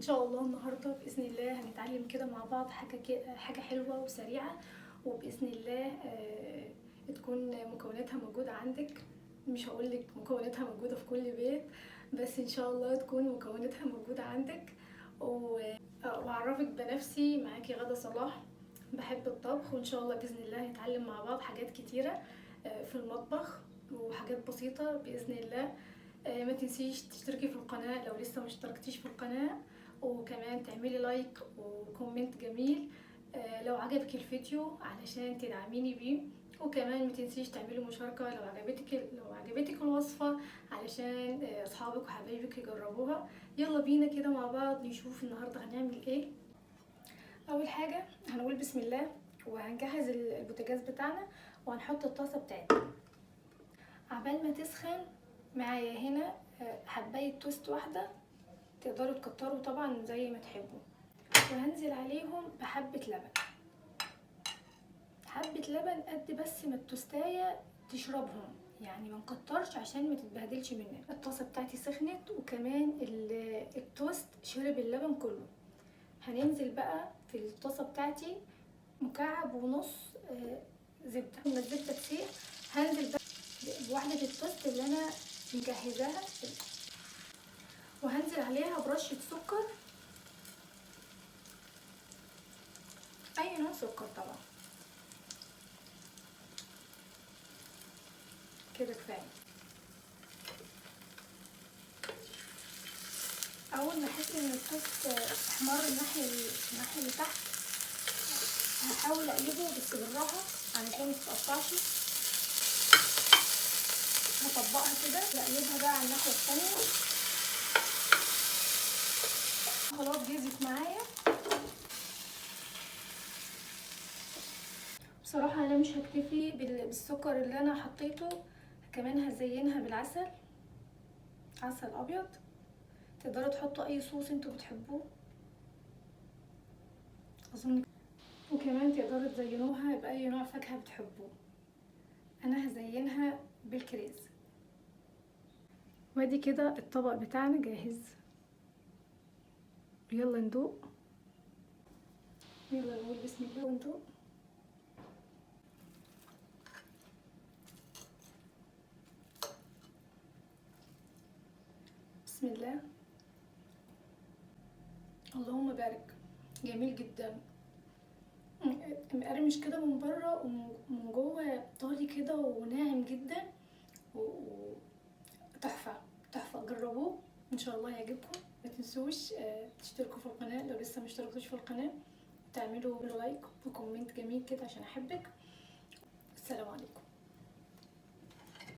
ان شاء الله النهارده باذن الله هنتعلم كده مع بعض حاجه حلوه وسريعه، وباذن الله تكون مكوناتها موجوده عندك. مش هقولك مكوناتها موجوده في كل بيت، بس ان شاء الله تكون مكوناتها موجوده عندك. واعرفك بنفسي، معاكي غدا صلاح، بحب الطبخ، وان شاء الله باذن الله نتعلم مع بعض حاجات كتيره في المطبخ وحاجات بسيطه باذن الله. ما تنسيش تشتركي في القناة لو لسه مشتركتيش في القناة، وكمان تعملي لايك وكومنت جميل لو عجبك الفيديو علشان تدعميني بيه. وكمان ما تنسيش تعملي مشاركة لو عجبتك الوصفة علشان اصحابك وحبايبك يجربوها. يلا بينا كده مع بعض نشوف النهاردة هنعمل ايه. اول حاجة هنقول بسم الله، وهنجهز البوتاجاز بتاعنا وهنحط الطاسة بتاعتنا. عبال ما تسخن معايا هنا حباية توست واحدة، تقدروا تكتروا طبعا زي ما تحبوا، وهنزل عليهم بحبة لبن، حبة لبن قد بس ما التوستاية تشربهم، يعني ما نكترش عشان ما تتبهدلش مننا. الطاسة بتاعتي سخنت وكمان التوست شرب اللبن كله. هننزل بقى في الطاسة بتاعتي مكعب ونص زبدة. لما الزبدة تسيح هنزل بقى بواحدة التوست اللي انا مجهزاها، وهنزل عليها برشة سكر، اي نوع سكر طبعا، كده كفايه. اول ما احس ان التوست احمر الناحيه اللي تحت، هحاول اقلبه بس بالراحه علشان متتقطعش. هطبقها كده واقلبها بقى على الناحيه التانيه. خلاص جهزت معايا. بصراحه انا مش هكتفي بالسكر اللي انا حطيته، كمان هزينها بالعسل، عسل ابيض. تقدروا تحطوا اي صوص انتوا بتحبوه اظن، وكمان تقدروا تزينوها باي نوع فاكهه بتحبوه. انا هزينها بالكريز. وادي كده الطبق بتاعنا جاهز. يلا ندوق، يلا نقول بسم الله وندوق. بسم الله، اللهم بارك. جميل جدا، مقرمش كده من بره ومن جوه طري كده وناعم جدا، وتحفه تحفه. جربوه ان شاء الله يعجبكم. ما تنسوش تشتركوا في القناه لو لسه مشتركتوش في القناه، تعملوا لايك وكومنت جميل كده عشان احبك.